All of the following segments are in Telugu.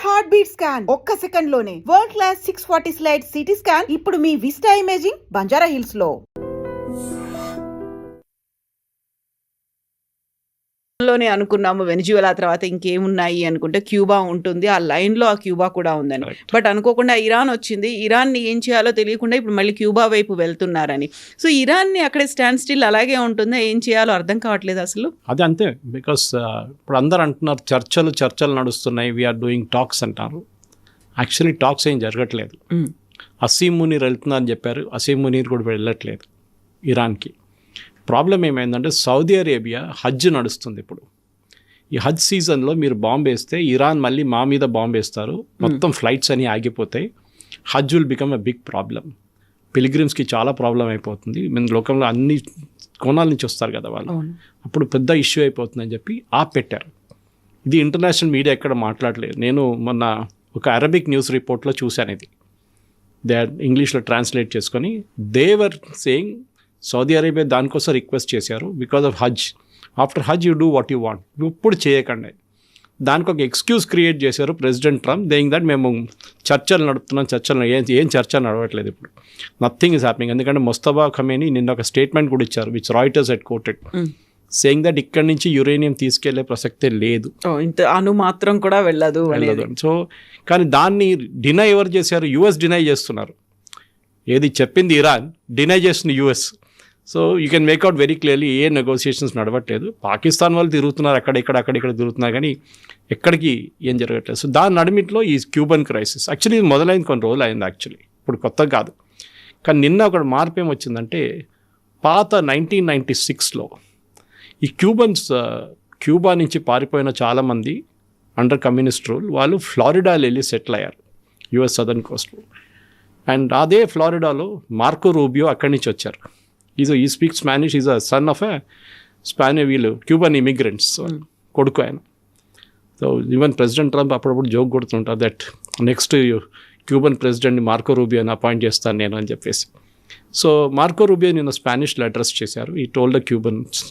హార్ట్ బీట్ స్కాన్ ఒక్క సెకండ్ లోనే world class 640 slide CT scan ఇప్పుడు మీ విస్టా ఇమేజింగ్ బంజారా హిల్స్ లో. లోనే అనుకున్నాము వెనిజువలా తర్వాత ఇంకేమున్నాయి అనుకుంటే క్యూబా ఉంటుంది, ఆ లైన్లో ఆ క్యూబా కూడా ఉందని. బట్ అనుకోకుండా ఇరాన్ వచ్చింది. ఇరాన్ని ఏం చేయాలో తెలియకుండా ఇప్పుడు మళ్ళీ క్యూబా వైపు వెళ్తున్నారని. సో ఇరాన్ని అక్కడే స్టాండ్ స్టిల్ అలాగే ఉంటుందా, ఏం చేయాలో అర్థం కావట్లేదు అసలు. అది అంతే, బికాస్ ఇప్పుడు అందరు అంటున్నారు చర్చలు నడుస్తున్నాయి, వీఆర్ డూయింగ్ టాక్స్ అంటారు. యాక్చువల్లీ టాక్స్ ఏం జరగట్లేదు. అసీం మునీర్ వెళ్తున్నారని చెప్పారు, అసీం మునీర్ కూడా వెళ్ళట్లేదు ఇరాన్కి. ప్రాబ్లం ఏమైందంటే సౌదీ అరేబియా హజ్ నడుస్తుంది ఇప్పుడు. ఈ హజ్ సీజన్లో మీరు బాంబు వేస్తే ఇరాన్ మళ్ళీ మా మీద బాంబు వేస్తారు, మొత్తం ఫ్లైట్స్ అని ఆగిపోతాయి. Hajj will become a big problem. పిలిగ్రిమ్స్కి చాలా ప్రాబ్లం అయిపోతుంది. మన లోకంలో అన్ని కోణాల నుంచి వస్తారు కదా వాళ్ళు, అప్పుడు పెద్ద ఇష్యూ అయిపోతుందని చెప్పి పెట్టారు. ఇది ఇంటర్నేషనల్ మీడియా ఎక్కడ మాట్లాడలేదు. నేను మొన్న ఒక అరబిక్ న్యూస్ రిపోర్ట్లో చూశాను ఇది. దే ఇంగ్లీష్లో ట్రాన్స్లేట్ చేసుకొని దేవర్ సేయింగ్ సౌదీ అరేబియా దానికోసం రిక్వెస్ట్ చేశారు because of Hajj. After Hajj you do what you want, ఇప్పుడు చేయకండి. దానికి ఒక ఎక్స్క్యూజ్ క్రియేట్ చేశారు ప్రెసిడెంట్ ట్రంప్, దేయింగ్ దట్ మేము చర్చలు నడుపుతున్నాం. ఏం చర్చలు నడవట్లేదు ఇప్పుడు, నథింగ్ ఈజ్ హ్యాపెనింగ్. ఎందుకంటే ముస్తఫా ఖమేనీ నిన్న ఒక స్టేట్మెంట్ కూడా ఇచ్చారు, which Reuters head quoted, saying that ఇక్కడి నుంచి యురేనియం తీసుకెళ్లే ప్రసక్తే లేదు, ఇంత అణు మాత్రం కూడా వెళ్ళదు. సో కానీ దాన్ని డినై ఎవరు చేశారు? యుఎస్ డినై చేస్తున్నారు. ఏది చెప్పింది ఇరాన్, డినై చేస్తుంది US. So you can make out very clearly ఏ నెగోసియేషన్స్ నడవట్లేదు. పాకిస్తాన్ వాళ్ళు తిరుగుతున్నారు, అక్కడిక్కడ తిరుగుతున్నారు, కానీ ఎక్కడికి ఏం జరగట్లేదు. సో దాని నడిమిట్లో ఈ క్యూబన్ క్రైసిస్ యాక్చువల్లీ ఇది మొదలైంది, కొన్ని రోజులు అయింది యాక్చువల్లీ, ఇప్పుడు కొత్త కాదు. కానీ నిన్న ఒక మార్పు ఏమొచ్చిందంటే పాత 1996లో ఈ క్యూబా నుంచి పారిపోయిన చాలామంది అండర్ కమ్యూనిస్ట్ రూల్ వాళ్ళు ఫ్లారిడాలో వెళ్ళి సెటిల్ అయ్యారు, యుఎస్ సదర్న్ కోస్ట్లో. అండ్ అదే ఫ్లారిడాలో మార్కో రూబియో అక్కడి నుంచి వచ్చారు. He speak Spanish, is a son of వీళ్ళు క్యూబన్ ఇమిగ్రెంట్స్ కొడుకు ఆయన. సో ఈవెన్ ప్రెసిడెంట్ ట్రంప్ అప్పుడప్పుడు జోక్ కొడుతుంటారు దట్ నెక్స్ట్ క్యూబన్ ప్రెసిడెంట్ని మార్కో రూబియోని అపాయింట్ చేస్తాను నేను అని చెప్పేసి. సో మార్కో రూబియో నిన్న స్పానిష్లో అడ్రస్ చేశారు. ఈ టోల్డ్ ద క్యూబన్స్,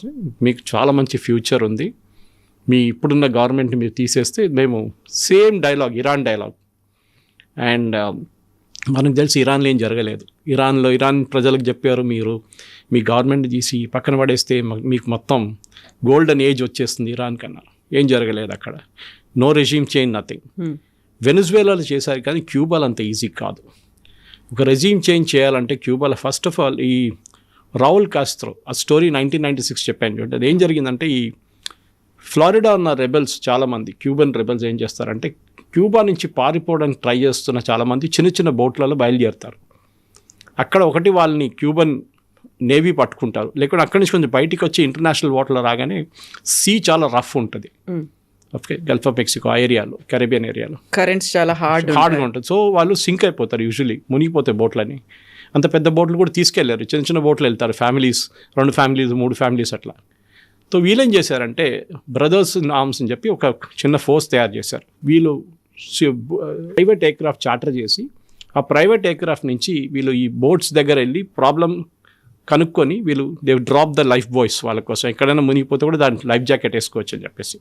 మీకు చాలా మంచి ఫ్యూచర్ ఉంది, మీ ఇప్పుడున్న గవర్నమెంట్ని మీరు తీసేస్తే మేము same dialogue, Iran dialogue. And మనకు తెలిసి ఇరాన్లో ఏం జరగలేదు. ఇరాన్ ప్రజలకు చెప్పారు, మీరు మీ గవర్నమెంట్ తీసి పక్కన పడేస్తే మీకు మొత్తం గోల్డెన్ ఏజ్ వచ్చేస్తుంది ఇరాన్ కన్నా. ఏం జరగలేదు అక్కడ, నో రెజీమ్ చేంజ్, నథింగ్. వెనిజువేలాలో చేశారు కానీ క్యూబాలో అంత ఈజీ కాదు. ఒక రెజీమ్ చేంజ్ చేయాలంటే క్యూబాలో ఫస్ట్ ఆఫ్ ఆల్ ఈ రౌల్ కాస్ట్రో, ఆ స్టోరీ 1996 చెప్పాను చూడండి. అది ఏం జరిగిందంటే ఈ ఫ్లారిడా ఉన్న రెబెల్స్ చాలామంది క్యూబన్ రెబెల్స్ ఏం చేస్తారంటే క్యూబా నుంచి పారిపోవడానికి ట్రై చేస్తున్న చాలామంది చిన్న చిన్న బోట్లలో బయలుదేరుతారు. అక్కడ ఒకటి వాళ్ళని క్యూబన్ నేవీ పట్టుకుంటారు, లేకుంటే అక్కడి నుంచి కొంచెం బయటికి వచ్చి ఇంటర్నేషనల్ వాటర్లో రాగానే సీ చాలా రఫ్ ఉంటుంది. ఓకే, గల్ఫ్ ఆఫ్ మెక్సికో ఆ ఏరియాలో, కెరీబియన్ ఏరియాలో కరెంట్స్ చాలా హార్డ్గా ఉంటుంది. సో వాళ్ళు సింక్ అయిపోతారు, యూజువలీ మునిగిపోతాయి బోట్లని. అంత పెద్ద బోట్లు కూడా తీసుకెళ్లారు, చిన్న చిన్న బోట్లు వెళ్తారు, ఫ్యామిలీస్, 2 ఫ్యామిలీస్ 3 ఫ్యామిలీస్ అట్లా. సో వీళ్ళేం చేశారంటే బ్రదర్స్ ఇన్ ఆర్మ్స్ అని చెప్పి ఒక చిన్న ఫోర్స్ తయారు చేశారు. వీళ్ళు ప్రైవేట్ ఎయిర్క్రాఫ్ట్ చార్టర్ చేసి ఆ ప్రైవేట్ ఎయిర్క్రాఫ్ట్ నుంచి వీళ్ళు ఈ బోట్స్ దగ్గర వెళ్ళి ప్రాబ్లం కనుక్కొని వీళ్ళు they drop the life boys వాళ్ళ కోసం. ఎక్కడైనా మునిగిపోతే కూడా దాని లైఫ్ జాకెట్ వేసుకోవచ్చు అని చెప్పేసి.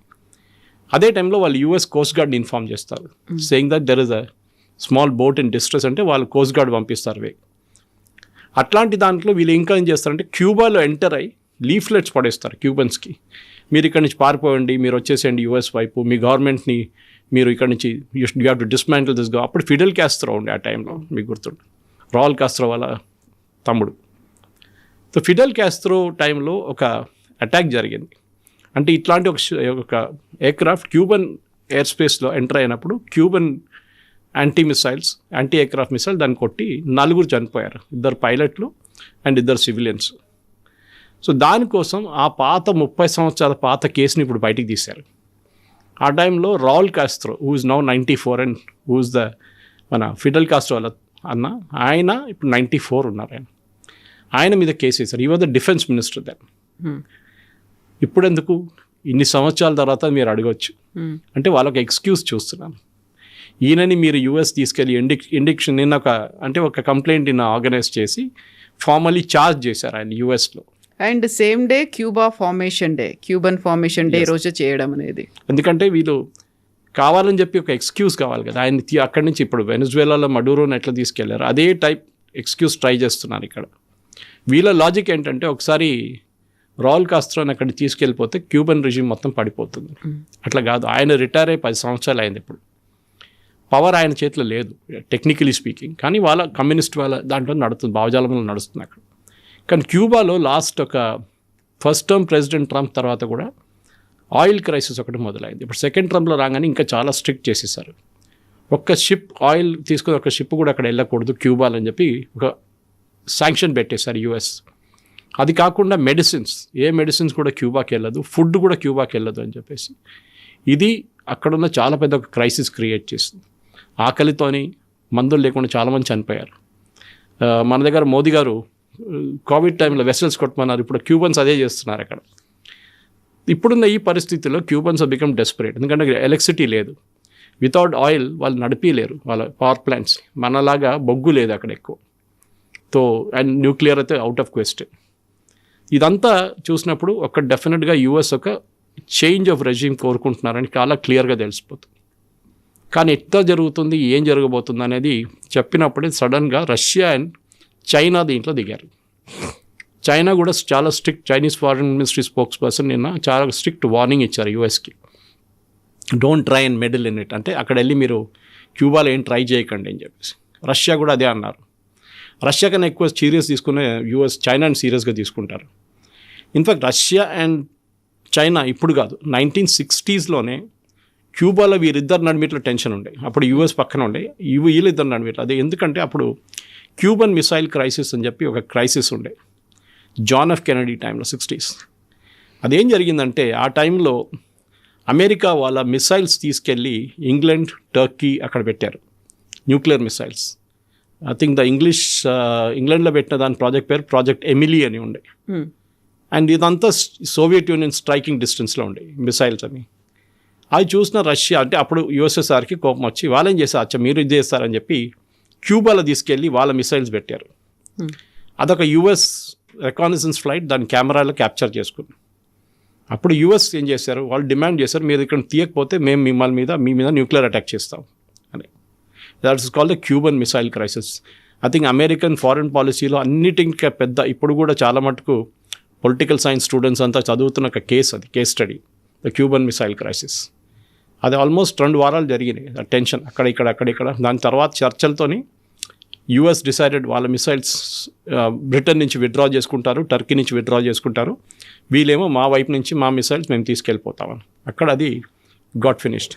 అదే టైంలో వాళ్ళు యూఎస్ కోస్ట్ గార్డ్ని ఇన్ఫార్మ్ చేస్తారు, saying that there is a small boat in distress, అంటే వాళ్ళు కోస్ట్ గార్డ్ పంపిస్తారు. అట్లాంటి దాంట్లో వీళ్ళు ఇంకా ఏం చేస్తారంటే క్యూబాలో ఎంటర్ అయ్యి లీఫ్లెట్స్ పడేస్తారు క్యూబన్స్కి, మీరు ఇక్కడ నుంచి పారిపోయండి, మీరు వచ్చేసేయండి యూఎస్ వైపు, మీ గవర్నమెంట్ని మీరు ఇక్కడ నుంచి you have to dismantle this. అప్పుడు ఫిడెల్ కాస్ట్రో ఉండే ఆ టైంలో, మీకు గుర్తుండే, రాల్ కాస్ట్రో వాళ్ళ తమ్ముడు. సో ఫిడెల్ కాస్ట్రో టైంలో ఒక అటాక్ జరిగింది. అంటే ఇట్లాంటి ఒక ఎయిర్క్రాఫ్ట్ క్యూబన్ ఎయిర్ స్పేస్లో ఎంటర్ అయినప్పుడు క్యూబన్ యాంటీ ఎయిర్క్రాఫ్ట్ మిసైల్ దాన్ని కొట్టి 4 చనిపోయారు, 2 పైలట్లు అండ్ 2 సివిలియన్స్. సో దానికోసం ఆ పాత 30 సంవత్సరాల పాత కేసుని ఇప్పుడు బయటికి తీశారు. ఆ టైంలో Raul Castro who is now 94 and who is the మన ఫిడెల్ కాస్ట్రో వాళ్ళ అన్న, ఆయన ఇప్పుడు 94 ఉన్నారు. ఆయన మీద కేసు వేశారు. He was the defence minister then. ఇప్పుడు ఎందుకు ఇన్ని సంవత్సరాల తర్వాత మీరు అడగవచ్చు అంటే వాళ్ళకి ఎక్స్క్యూజ్ చూస్తున్నాను. ఈయనని మీరు యూఎస్ తీసుకెళ్ళి ఇండిక్షన్ నిన్న ఒక కంప్లైంట్ నిన్న ఆర్గనైజ్ చేసి ఫార్మల్లీ ఛార్జ్ చేశారు ఆయన యూఎస్లో. And same day Cuban formation day రోజు చేయడం అనేది. ఎందుకంటే వీళ్ళు కావాలని చెప్పి ఒక ఎక్స్క్యూజ్ కావాలి కదా, ఆయన అక్కడి నుంచి ఇప్పుడు వెనిజువేలాలో మడూరోని ఎట్లా తీసుకెళ్లారు అదే టైప్ ఎక్స్క్యూజ్ ట్రై చేస్తున్నారు ఇక్కడ. వీళ్ళ లాజిక్ ఏంటంటే ఒకసారి రాల్ కాస్ట్రోని అక్కడికి తీసుకెళ్ళిపోతే క్యూబన్ రిజిమ్ మొత్తం పడిపోతుంది. అట్లా కాదు, ఆయన రిటైర్ అయ్యి 10 సంవత్సరాలు అయింది. ఇప్పుడు పవర్ ఆయన చేతిలో లేదు టెక్నికలీ స్పీకింగ్, కానీ వాళ్ళ కమ్యూనిస్ట్ వాళ్ళ దాంట్లో నడుస్తుంది, భావజాలంలో నడుస్తుంది అక్కడ. కానీ క్యూబాలో లాస్ట్ ఒక ఫస్ట్ టర్మ్ ప్రెసిడెంట్ ట్రంప్ తర్వాత కూడా ఆయిల్ క్రైసిస్ ఒకటి మొదలైంది. ఇప్పుడు సెకండ్ టర్మ్లో రాగానే ఇంకా చాలా స్ట్రిక్ట్ చేసేసారు. ఒక్క షిప్ ఆయిల్ తీసుకుని ఒక షిప్ కూడా అక్కడ వెళ్ళకూడదు క్యూబాలో అని చెప్పి ఒక శాంక్షన్ పెట్టేశారు యుఎస్. అది కాకుండా ఏ మెడిసిన్స్ కూడా క్యూబాకి వెళ్ళదు, ఫుడ్ కూడా క్యూబాకి వెళ్ళదు అని చెప్పేసి ఇది అక్కడున్న చాలా పెద్ద ఒక క్రైసిస్ క్రియేట్ చేస్తుంది. ఆకలితోని మందులు లేకుండా చాలామంది చనిపోయారు. మన దగ్గర మోదీ గారు కోవిడ్ టైంలో వెసల్స్ కొట్టమన్నారు, ఇప్పుడు క్యూబన్స్ అదే చేస్తున్నారు అక్కడ. ఇప్పుడున్న ఈ పరిస్థితిలో క్యూబన్స్ బికమ్ డెస్పరేట్, ఎందుకంటే ఎలక్ట్రిసిటీ లేదు, వితౌట్ ఆయిల్ వాళ్ళు నడిపిలేరు వాళ్ళ పవర్ ప్లాంట్స్. మనలాగా బొగ్గు లేదు అక్కడ ఎక్కువ, అండ్ న్యూక్లియర్ అయితే అవుట్ ఆఫ్ క్వశ్చన్. ఇదంతా చూసినప్పుడు ఒక డెఫినెట్గా యూఎస్ ఒక చేంజ్ ఆఫ్ రెజ్యూమ్ కోరుకుంటున్నారని చాలా క్లియర్గా తెలిసిపోతుంది. కానీ ఎట్లా జరుగుతుంది, ఏం జరగబోతుంది అనేది చెప్పినప్పుడే సడన్గా రష్యా అండ్ చైనా దీంట్లో దిగారు. చైనా కూడా చాలా strict, Chinese foreign ministry spokesperson నిన్న చాలా స్ట్రిక్ట్ వార్నింగ్ ఇచ్చారు యూఎస్కి, don't try and meddle in it, అంటే అక్కడ వెళ్ళి మీరు క్యూబాలో ఏం ట్రై చేయకండి అని చెప్పేసి. రష్యా కూడా అదే అన్నారు. రష్యా కన్నా ఎక్కువ సీరియస్ తీసుకునే యూఎస్ చైనాని సీరియస్గా తీసుకుంటారు. ఇన్ఫ్యాక్ట్ రష్యా అండ్ చైనా ఇప్పుడు కాదు, 1960s క్యూబాలో వీరిద్దరు నడిమిట్లో టెన్షన్ ఉండే. అప్పుడు యూఎస్ పక్కన ఉండే, వీళ్ళిద్దరు నడిమిట్లో. అదే ఎందుకంటే అప్పుడు క్యూబన్ మిసైల్ క్రైసిస్ అని చెప్పి ఒక క్రైసిస్ ఉండే జాన్ ఎఫ్ కెనడీ టైంలో 60s. అదేం జరిగిందంటే ఆ టైంలో అమెరికా వాళ్ళ మిసైల్స్ తీసుకెళ్ళి ఇంగ్లాండ్, టర్కీ అక్కడ పెట్టారు న్యూక్లియర్ మిసైల్స్. ఐ థింక్ ఇంగ్లాండ్లో పెట్టిన దాని ప్రాజెక్ట్ పేరు ప్రాజెక్ట్ ఎమిలీ అని ఉండే. అండ్ ఇదంతా సోవియట్ యూనియన్ స్ట్రైకింగ్ డిస్టెన్స్లో ఉండే మిసైల్స్ అని. అవి చూసిన రష్యా, అంటే అప్పుడు యూఎస్ఎస్ఆర్కి కోపం వచ్చి వాళ్ళేం చేశారు, అచ్చా మీరు ఇది చేస్తారని చెప్పి క్యూబాలో తీసుకెళ్ళి వాళ్ళ మిసైల్స్ పెట్టారు. అదొక యూఎస్ రికానసెన్స్ ఫ్లైట్ దాని కెమెరాలో క్యాప్చర్ చేసుకుంది. అప్పుడు యూఎస్ ఏం చేశారు, వాళ్ళు డిమాండ్ చేశారు, మీరు ఇక్కడ తీయకపోతే మేము మీ మీద న్యూక్లియర్ అటాక్ చేస్తాం అని. That is called the Cuban missile crisis. I think American foreign పాలసీలో అన్నిటికీ పెద్ద, ఇప్పుడు కూడా చాలా మటుకు పొలిటికల్ సైన్స్ స్టూడెంట్స్ అంతా చదువుతున్న ఒక case case study, the Cuban missile crisis. అది ఆల్మోస్ట్ 2 వారాలు జరిగినాయి ఆ టెన్షన్ అక్కడిక్కడ. దాని తర్వాత చర్చలతోని యూఎస్ డిసైడెడ్ వాళ్ళ మిసైల్స్ బ్రిటన్ నుంచి విత్డ్రా చేసుకుంటారు, టర్కీ నుంచి విత్డ్రా చేసుకుంటారు, వీళ్ళేమో మా వైపు నుంచి మా మిసైల్స్ మేము తీసుకెళ్ళిపోతామని. అక్కడ అది గాట్ ఫినిష్డ్.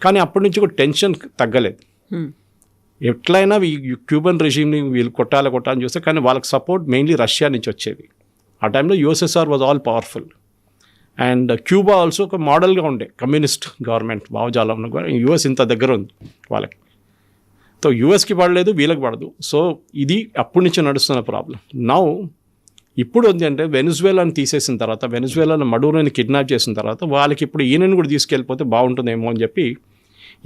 కానీ అప్పటి నుంచి కూడా టెన్షన్ తగ్గలేదు. ఎట్లయినా క్యూబన్ రెజీమ్ని వీళ్ళు కొట్టాలని చూస్తే, కానీ వాళ్ళకి సపోర్ట్ మెయిన్లీ రష్యా నుంచి వచ్చేది. ఆ టైంలో USSR was all powerful and Cuba also ఒక మోడల్గా ఉండే కమ్యూనిస్ట్ గవర్నమెంట్ భావజాలంలో. యూఎస్ ఇంత దగ్గర ఉంది వాళ్ళకి, సో యూఎస్కి పడలేదు, వీళ్ళకి పడదు. సో ఇది అప్పటి నుంచి నడుస్తున్న ప్రాబ్లం. నౌ ఇప్పుడు ఉంది అంటే వెనిజువేలాని తీసేసిన తర్వాత, వెనిజువేలాలో మడూరోని కిడ్నాప్ చేసిన తర్వాత వాళ్ళకి ఇప్పుడు ఈయనని కూడా తీసుకెళ్ళిపోతే బాగుంటుందేమో అని చెప్పి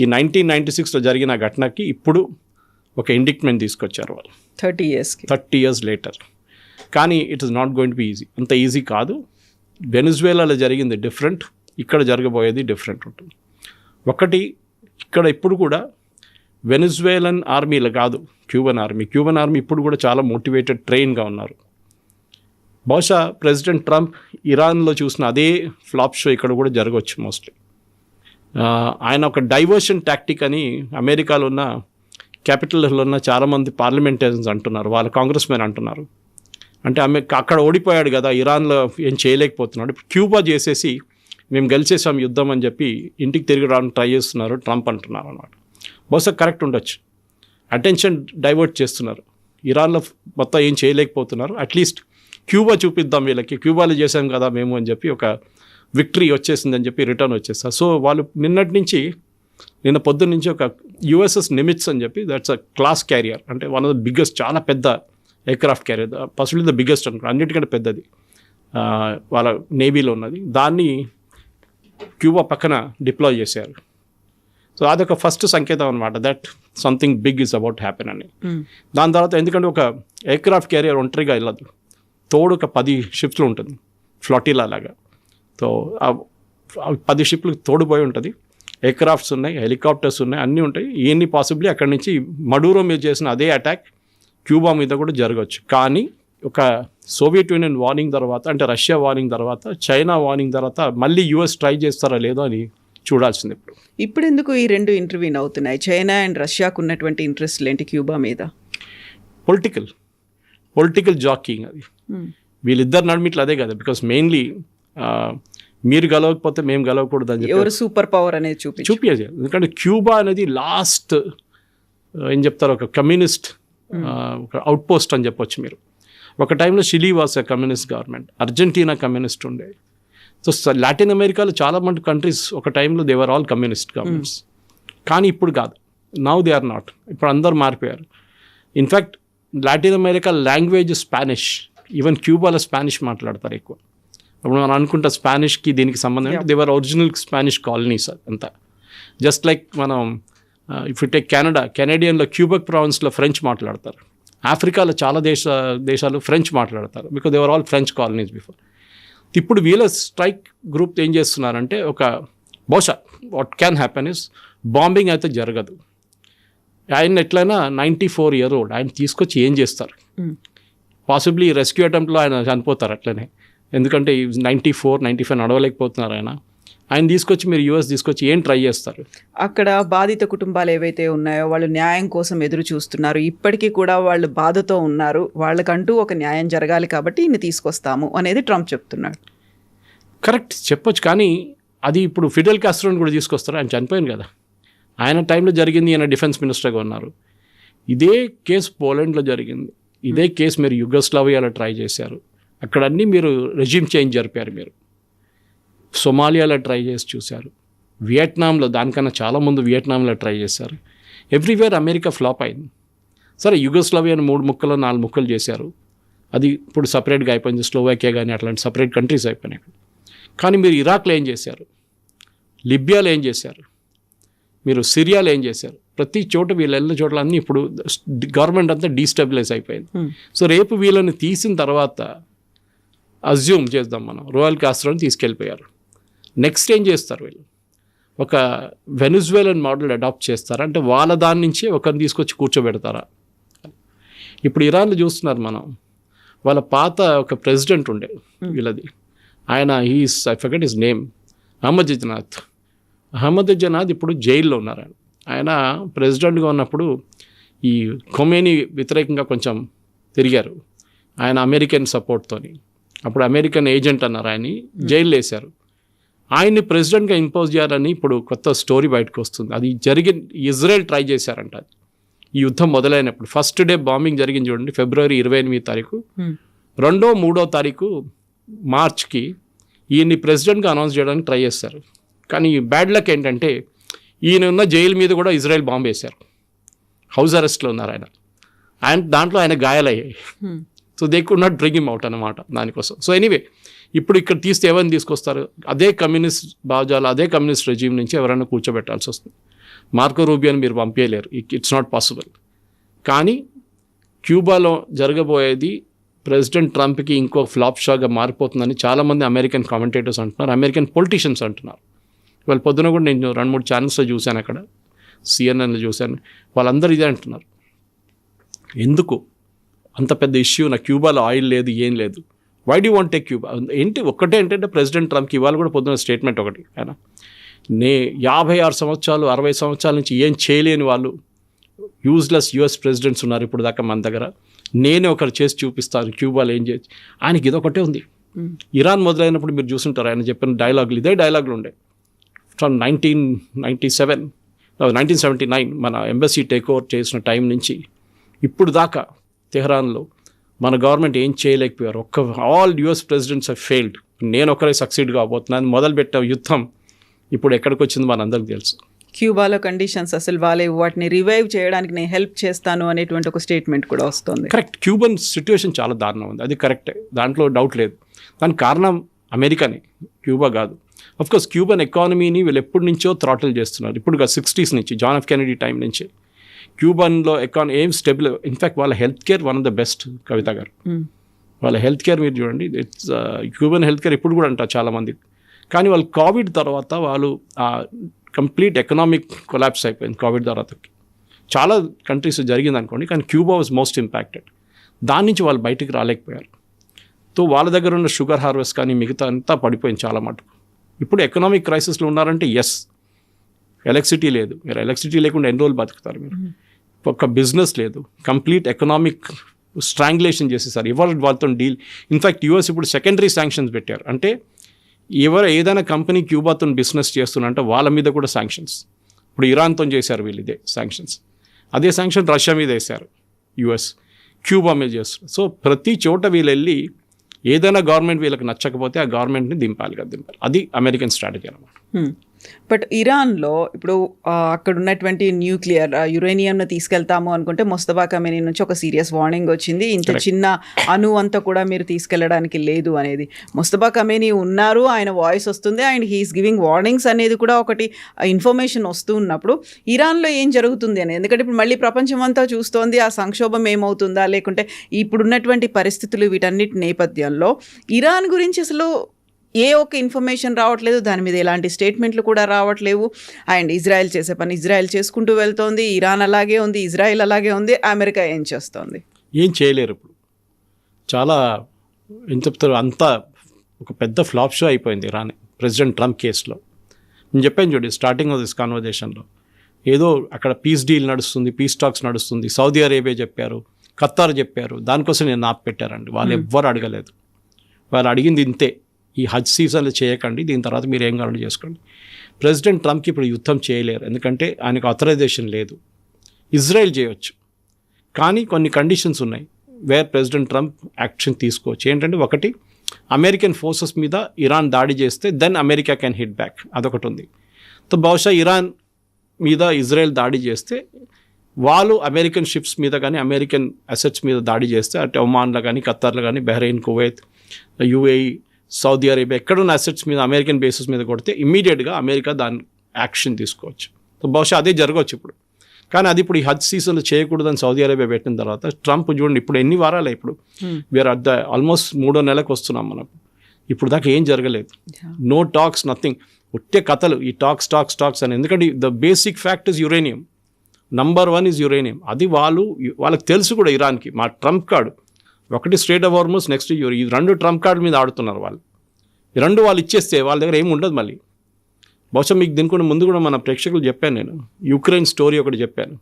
ఈ 1996లో జరిగిన ఘటనకి ఇప్పుడు ఒక ఇండిక్ట్మెంట్ తీసుకొచ్చారు వాళ్ళు 30 years లేటర్. కానీ it is not going to be easy, అంత ఈజీ కాదు. వెనిజువేలాలో జరిగింది డిఫరెంట్, ఇక్కడ జరగబోయేది డిఫరెంట్ ఉంటుంది. ఒకటి, ఇక్కడ ఇప్పుడు కూడా వెనిజువేలన్ ఆర్మీలో కాదు క్యూబన్ ఆర్మీ ఇప్పుడు కూడా చాలా మోటివేటెడ్, ట్రైన్గా ఉన్నారు. బహుశా ప్రెసిడెంట్ ట్రంప్ ఇరాన్లో చూసిన అదే ఫ్లాప్ షో ఇక్కడ కూడా జరగవచ్చు మోస్ట్లీ. ఆయన ఒక డైవర్షన్ టాక్టిక్ అని అమెరికాలో ఉన్న క్యాపిటల్లో ఉన్న చాలామంది పార్లమెంటేరియన్స్ అంటున్నారు, వాళ్ళ కాంగ్రెస్ మెన్ అంటున్నారు. అంటే అక్కడ ఓడిపోయాడు కదా, ఇరాన్లో ఏం చేయలేకపోతున్నాడు, క్యూబా చేసేసి మేము గెలిచేసాం యుద్ధం అని చెప్పి ఇంటికి తిరిగి రావడానికి ట్రై చేస్తున్నారు ట్రంప్ అంటున్నారు అన్నమాట. బహుశా కరెక్ట్ ఉండొచ్చు, అటెన్షన్ డైవర్ట్ చేస్తున్నారు. ఇరాన్లో మొత్తం ఏం చేయలేకపోతున్నారు, అట్లీస్ట్ క్యూబా చూపిద్దాం వీళ్ళకి, క్యూబాలో చేసాం కదా మేము అని చెప్పి ఒక విక్టరీ వచ్చేసిందని చెప్పి రిటర్న్ వచ్చేస్తారు. సో వాళ్ళు నిన్న పొద్దున్న నుంచి ఒక యుఎస్ఎస్ నిమిట్స్ అని చెప్పి, దట్స్ అ క్లాస్ క్యారియర్, అంటే వన్ ఆఫ్ ద బిగ్గెస్ట్, చాలా పెద్ద ఎయిర్క్రాఫ్ట్ క్యారియర్, పసిబిలీ ద బిగ్గెస్ట్ అనుకో, అన్నిటికంటే పెద్దది వాళ్ళ నేవీలో ఉన్నది. దాన్ని క్యూబా పక్కన డిప్లాయ్ చేశారు. సో అదొక ఫస్ట్ సంకేతం అనమాట, that something big is about happen అని. దాని తర్వాత ఎందుకంటే ఒక ఎయిర్క్రాఫ్ట్ క్యారియర్ ఒంటరిగా వెళ్ళదు, తోడు ఒక 10 షిప్స్లో ఉంటుంది, ఫ్లాటిలా లాగా. సో 10 షిప్లు తోడుపోయి ఉంటుంది. ఎయిర్క్రాఫ్ట్స్ ఉన్నాయి, హెలికాప్టర్స్ ఉన్నాయి, అన్నీ ఉంటాయి. ఇవన్నీ పాసిబ్లీ అక్కడి నుంచి మడూరో మీద చేసిన అదే అటాక్ క్యూబా మీద కూడా జరగవచ్చు. కానీ ఒక సోవియట్ యూనియన్ వార్నింగ్ తర్వాత, అంటే రష్యా వార్నింగ్ తర్వాత, చైనా వార్నింగ్ తర్వాత మళ్ళీ యూఎస్ ట్రై చేస్తారా లేదో అని చూడాల్సింది. ఇప్పుడు ఎందుకు ఈ రెండు ఇంటర్వ్యూన్ అవుతున్నాయి? చైనా అండ్ రష్యాకు ఉన్నటువంటి ఇంట్రెస్ట్లు ఏంటి క్యూబా మీద? పొలిటికల్ జాకింగ్ అది. వీళ్ళిద్దరు నడిమిట్లు అదే కదా. బికాస్ మెయిన్లీ మీరు గెలవకపోతే మేము గెలవకూడదు అని చెప్పి ఎవరు సూపర్ పవర్ అనేది చూపించాలి. ఎందుకంటే క్యూబా అనేది లాస్ట్ ఏం చెప్తారు, ఒక కమ్యూనిస్ట్ ఒక అవుట్ పోస్ట్ అని చెప్పొచ్చు మీరు. ఒక టైంలో Chile was a communist government, Argentina communist ఉండే. సో లాటిన్ అమెరికాలో చాలా మంది కంట్రీస్ ఒక టైంలో they were all communist governments. కానీ ఇప్పుడు కాదు, నౌ దే ఆర్ నాట్. ఇప్పుడు అందరు మారిపోయారు. In fact Latin America language Spanish. Even క్యూబాలో స్పానిష్ మాట్లాడతారు ఎక్కువ. అప్పుడు మనం అనుకుంటా స్పానిష్కి దీనికి సంబంధం అంటే దేవర్ ఒరిజినల్ స్పానిష్ కాలనీస్ అంతా. జస్ట్ లైక్ మనం ఇఫ్ యు టేక్ కెనడియన్లో క్యూబెక్ ప్రావిన్స్లో ఫ్రెంచ్ మాట్లాడతారు. ఆఫ్రికాలో చాలా దేశాలు ఫ్రెంచ్ మాట్లాడతారు, because they were all French colonies before. ఇప్పుడు వీళ్ళ స్ట్రైక్ గ్రూప్ ఏం చేస్తున్నారంటే, ఒక బహుశా what can happen is bombing అయితే జరగదు. ఆయన ఎట్లయినా 94 year old, ఆయన తీసుకొచ్చి ఏం చేస్తారు? పాసిబ్లీ రెస్క్యూ అటెంప్ట్లో ఆయన చనిపోతారు అట్లనే. ఎందుకంటే 94, 95 నడవలేకపోతున్నారు ఆయన తీసుకొచ్చి మీరు యూఎస్ తీసుకొచ్చి ఏం ట్రై చేస్తారు? అక్కడ బాధిత కుటుంబాలు ఏవైతే ఉన్నాయో వాళ్ళు న్యాయం కోసం ఎదురు చూస్తున్నారు. ఇప్పటికీ కూడా వాళ్ళు బాధతో ఉన్నారు. వాళ్ళకంటూ ఒక న్యాయం జరగాలి కాబట్టి ఇన్ని తీసుకొస్తాము అనేది ట్రంప్ చెప్తున్నాడు. కరెక్ట్ చెప్పొచ్చు, కానీ అది ఇప్పుడు ఫిడెల్ కాస్ట్రోని కూడా తీసుకొస్తారు. ఆయన చనిపోయింది కదా. ఆయన టైంలో జరిగింది, ఆయన డిఫెన్స్ మినిస్టర్గా ఉన్నారు. ఇదే కేసు పోలాండ్లో జరిగింది. ఇదే కేసు మీరు యుగోస్లావియాలో ట్రై చేశారు. అక్కడ అన్నీ మీరు రెజ్యూమ్ చేంజ్ జరిపారు. మీరు సొమాలియాలో ట్రై చేసి చూశారు. వియట్నాంలో, దానికన్నా చాలా ముందు వియట్నాంలో ట్రై చేశారు. ఎవ్రీవేర్ అమెరికా ఫ్లాప్ అయింది. సరే యుగోస్లావియాని 3 ముక్కలు 4 ముక్కలు చేశారు. అది ఇప్పుడు సపరేట్గా అయిపోయింది. స్లోవాకియా కానీ అట్లాంటి సపరేట్ కంట్రీస్ అయిపోయినాయి. కానీ మీరు ఇరాక్లో ఏం చేశారు? లిబియాలో ఏం చేశారు? మీరు సిరియాలో ఏం చేశారు? ప్రతి చోట వీళ్ళు వెళ్ళిన చోట్ల అన్నీ ఇప్పుడు గవర్నమెంట్ అంతా డీస్టెబిలైజ్ అయిపోయింది. సో రేపు వీళ్ళని తీసిన తర్వాత అజ్యూమ్ చేద్దాం మనం, రోయల్ కాస్ట్రోని తీసుకెళ్ళిపోయారు. నెక్స్ట్ ఏం చేస్తారు వీళ్ళు? ఒక వెనిజువేలన్ మోడల్ అడాప్ట్ చేస్తారా? అంటే వాళ్ళ దాని నుంచి ఒకరిని తీసుకొచ్చి కూర్చోబెడతారా? ఇప్పుడు ఇరాన్లో చూస్తున్నారు మనం, వాళ్ళ పాత ఒక ప్రెసిడెంట్ ఉండే వీళ్ళది, ఆయన ఐ ఫర్గెట్ హిస్ నేమ్, అహ్మదీజనాద్ ఇప్పుడు జైల్లో ఉన్నారు. ఆయన ప్రెసిడెంట్గా ఉన్నప్పుడు ఈ ఖొమేనీ వ్యతిరేకంగా కొంచెం తిరిగారు. ఆయన అమెరికన్ సపోర్ట్తోని, అప్పుడు అమెరికన్ ఏజెంట్ అన్నారు, ఆయన్ని జైల్లో వేశారు. ఆయన్ని ప్రెసిడెంట్గా ఇంపోజ్ చేయాలని ఇప్పుడు కొత్త స్టోరీ బయటకు వస్తుంది. అది ఇజ్రాయెల్ ట్రై చేశారంట. ఈ యుద్ధం మొదలైనప్పుడు ఫస్ట్ డే బాంబింగ్ జరిగింది చూడండి, ఫిబ్రవరి 28 తారీఖు. 2వ 3వ తారీఖు మార్చ్కి ఈయన్ని ప్రెసిడెంట్గా అనౌన్స్ చేయడానికి ట్రై చేస్తారు. కానీ బ్యాడ్ లక్ ఏంటంటే ఈయన ఉన్న జైలు మీద కూడా ఇజ్రాయెల్ బాంబు వేశారు. హౌస్ అరెస్ట్లో ఉన్నారు ఆయన దాంట్లో ఆయన గాయాలయ్యాయి. So they could not bring him out అన్నమాట దానికోసం. సో ఎనీవే, ఇప్పుడు ఇక్కడ తీస్తే ఎవరిని తీసుకొస్తారు? అదే కమ్యూనిస్ట్ భావజాలు, అదే కమ్యూనిస్ట్ రెజ్యూమ్ నుంచి ఎవరైనా కూర్చోబెట్టాల్సి వస్తుంది. మార్కో రూబియోని మీరు పంపేయలేరు, ఇట్స్ నాట్ పాసిబుల్. కానీ క్యూబాలో జరగబోయేది ప్రెసిడెంట్ ట్రంప్కి ఇంకో ఫ్లాప్ షాగా మారిపోతుందని చాలామంది అమెరికన్ కామెంటేటర్స్ అంటున్నారు, అమెరికన్ పొలిటీషియన్స్ అంటున్నారు. వాళ్ళ పొద్దున కూడా నేను 2-3 ఛానల్స్లో చూశాను, అక్కడ సిఎన్ఎన్లో చూశాను. వాళ్ళందరూ ఇదే అంటున్నారు, ఎందుకు అంత పెద్ద ఇష్యూ, నా క్యూబాలో ఆయిల్ లేదు, ఏం లేదు, why do want take Cuba? ఏంటి ఒక్కటే ఏంటంటే ప్రెసిడెంట్ ట్రంప్కి ఇవాళ కూడా పొద్దున స్టేట్మెంట్ ఒకటి, ఆయన 56 సంవత్సరాలు 60 సంవత్సరాల నుంచి ఏం చేయలేని వాళ్ళు యూజ్లెస్ యుఎస్ ప్రెసిడెంట్స్ ఉన్నారు ఇప్పుడు దాకా మన దగ్గర, నేనే ఒకరు చేసి చూపిస్తాను క్యూబాలో ఏం చేయొచ్చు. ఆయనకి ఇదొకటే ఉంది. ఇరాన్ మొదలైనప్పుడు మీరు చూసుంటారు ఆయన చెప్పిన డైలాగులు, ఇదే డైలాగులు ఉండే. ఫ్రమ్ 1979 మన ఎంబసీ టేక్ ఓవర్ చేసిన టైం నుంచి ఇప్పుడు దాకా తెహ్రాన్లో మన గవర్నమెంట్ ఏం చేయలేకపోయారు. All US presidents have failed. నేను ఒకరే సక్సీడ్ కాబోతున్నాను. మొదలుపెట్టిన యుద్ధం ఇప్పుడు ఎక్కడికి వచ్చింది మనందరికీ తెలుసు. క్యూబాలో కండిషన్స్ అసలు బాగాలేవు, వాటిని రివైవ్ చేయడానికి నేను హెల్ప్ చేస్తాను అనేటువంటి ఒక స్టేట్మెంట్ కూడా వస్తుంది. కరెక్ట్, క్యూబన్ సిచ్యువేషన్ చాలా దారుణం ఉంది, అది కరెక్టే, దాంట్లో డౌట్ లేదు. దానికి కారణం అమెరికానే, క్యూబా కాదు. అఫ్కోర్స్ క్యూబన్ ఎకానమీని వీళ్ళు ఎప్పటి నుంచో థ్రాటిల్ చేస్తున్నారు. ఇప్పుడు 60s నుంచి, జాన్ ఎఫ్ కెనడీ టైం నుంచి క్యూబన్లో ఏం స్టెబుల్. ఇన్ఫ్యాక్ట్ వాళ్ళ health care one of the best. Kavitha garu, వాళ్ళ హెల్త్ కేర్ మీరు చూడండి, ఇట్స్ క్యూబన్ హెల్త్ కేర్ ఇప్పుడు కూడా అంటారు చాలామంది. కానీ వాళ్ళు కోవిడ్ తర్వాత వాళ్ళు కంప్లీట్ ఎకనామిక్ కొలాప్స్ అయిపోయింది కోవిడ్ తర్వాత. చాలా కంట్రీస్ జరిగింది అనుకోండి, కానీ క్యూబా వాజ్ మోస్ట్ ఇంపాక్టెడ్. దాని నుంచి వాళ్ళు బయటికి రాలేకపోయారు. సో వాళ్ళ దగ్గర ఉన్న షుగర్ హార్వెస్ట్ కానీ మిగతా అంతా పడిపోయింది చాలా మటుకు. ఇప్పుడు ఎకనామిక్ క్రైసిస్లో ఉన్నారంటే ఎస్, ఎలక్ట్రిసిటీ లేదు. మీరు ఎలక్ట్రిసిటీ లేకుండా ఎన్ని రోజులు బతుకుతారు మీరు? ఒక బిజినెస్ లేదు, కంప్లీట్ ఎకనామిక్ స్ట్రాంగులేషన్ చేసేసారు. ఎవరు వాళ్ళతో డీల్. ఇన్ఫ్యాక్ట్ యూఎస్ ఇప్పుడు సెకండరీ శాంక్షన్స్ పెట్టారు. అంటే ఏదైనా కంపెనీ క్యూబాతో బిజినెస్ చేస్తున్నంటే వాళ్ళ మీద కూడా శాంక్షన్స్. ఇప్పుడు ఇరాన్తో చేశారు వీళ్ళు ఇదే శాంక్షన్స్. అదే శాంక్షన్ రష్యా మీద వేశారు యూఎస్, క్యూబా మీద చేస్తారు. సో ప్రతి చోట వీళ్ళు వెళ్ళి ఏదైనా గవర్నమెంట్ వీళ్ళకి నచ్చకపోతే ఆ గవర్నమెంట్ని దింపాలి. అది అమెరికన్ స్ట్రాటజీ అన్నమాట. బట్ ఇరాన్లో ఇప్పుడు అక్కడ ఉన్నటువంటి న్యూక్లియర్ యురేనియంను తీసుకెళ్తాము అనుకుంటే ముస్తఫా ఖమేనీ నుంచి ఒక సీరియస్ వార్నింగ్ వచ్చింది. ఇంత చిన్న అణు అంతా కూడా మీరు తీసుకెళ్లడానికి లేదు అనేది. ముస్తఫా ఖమేనీ ఉన్నారు, ఆయన వాయిస్ వస్తుంది, అండ్ హీఈస్ గివింగ్ వార్నింగ్స్ అనేది కూడా ఒకటి ఇన్ఫర్మేషన్ వస్తూ ఉన్నప్పుడు ఇరాన్లో ఏం జరుగుతుంది అనేది. ఎందుకంటే ఇప్పుడు మళ్ళీ ప్రపంచం అంతా చూస్తోంది ఆ సంక్షోభం ఏమవుతుందా, లేకుంటే ఇప్పుడున్నటువంటి పరిస్థితులు వీటన్నిటి నేపథ్యంలో ఇరాన్ గురించి అసలు ఏ ఒక్క ఇన్ఫర్మేషన్ రావట్లేదు, దాని మీద ఎలాంటి స్టేట్మెంట్లు కూడా రావట్లేవు. అండ్ ఇజ్రాయెల్ చేసే పని ఇజ్రాయెల్ చేసుకుంటూ వెళ్తోంది, ఇరాన్ అలాగే ఉంది, ఇజ్రాయెల్ అలాగే ఉంది, అమెరికా ఏం చేస్తోంది? ఏం చేయలేరు. ఇప్పుడు చాలా ఏం చెప్తారు, అంతా ఒక పెద్ద ఫ్లాప్ షో అయిపోయింది ఇరాన్ ప్రెసిడెంట్ ట్రంప్ కేసులో. నేను చెప్పాను చూడండి స్టార్టింగ్ ఆఫ్ దిస్ కాన్వర్జేషన్లో, ఏదో అక్కడ పీస్ డీల్ నడుస్తుంది, పీస్ టాక్స్ నడుస్తుంది, సౌదీ అరేబియా చెప్పారు, ఖతార్ చెప్పారు, దానికోసం నేను పెట్టారండి. వాళ్ళు ఎవ్వరు అడగలేదు. వాళ్ళు అడిగింది ఇంతే, ఈ హజ్ సీజన్లో చేయకండి, దీని తర్వాత మీరు ఏం కావాలో చేసుకోండి. ప్రెసిడెంట్ ట్రంప్కి ఇప్పుడు యుద్ధం చేయలేరు, ఎందుకంటే ఆయనకు ఆథరైజేషన్ లేదు. ఇజ్రాయెల్ చేయవచ్చు, కానీ కొన్ని కండిషన్స్ ఉన్నాయి వేర్ ప్రెసిడెంట్ ట్రంప్ యాక్షన్ తీసుకోవచ్చు. ఏంటంటే ఒకటి, అమెరికన్ ఫోర్సెస్ మీద ఇరాన్ దాడి చేస్తే then America can hit back, అదొకటి ఉంది. సో బహుశా ఇరాన్ మీద ఇజ్రాయెల్ దాడి చేస్తే వాళ్ళు అమెరికన్ షిప్స్ మీద కానీ అమెరికన్ అసెట్స్ మీద దాడి చేస్తే, అంటే ఒమాన్లో కానీ ఖతార్లో కానీ Bahrain, Kuwait, UAE, Saudi Arabia ఎక్కడున్న అసెట్స్ మీద అమెరికన్ బేసిస్ మీద కొడితే ఇమ్మీడియట్గా అమెరికా దాని యాక్షన్ తీసుకోవచ్చు. సో బహుశా అదే జరగవచ్చు ఇప్పుడు. కానీ అది ఇప్పుడు ఈ హజ్ సీజన్లో చేయకూడదని సౌదీ అరేబియా పెట్టిన తర్వాత ట్రంప్ చూడండి ఇప్పుడు ఎన్ని వారాలే, ఇప్పుడు వీఆర్ అట్ ద ఆల్మోస్ట్ 3వ నెలకు వస్తున్నాం మనం. ఇప్పుడు దాకా ఏం జరగలేదు, నో టాక్స్, నథింగ్, ఉట్టే కథలు ఈ టాక్స్ అని. ఎందుకంటే the basic fact is uranium, number 1 is uranium. అది వాళ్ళకి తెలుసు కూడా ఇరాన్కి. మా ట్రంప్ కార్డు ఒకటి స్ట్రేట్ ఆఫ్ హార్మజ్, నెక్స్ట్ ఈ 2 ట్రంప్ కార్డు మీద ఆడుతున్నారు వాళ్ళు. ఈ 2 వాళ్ళు ఇచ్చేస్తే వాళ్ళ దగ్గర ఏమి ఉండదు మళ్ళీ. బహుశా మీకు దీనికి ముందు కూడా మన ప్రేక్షకులు చెప్పాను, నేను యుక్రెయిన్ స్టోరీ ఒకటి చెప్పాను.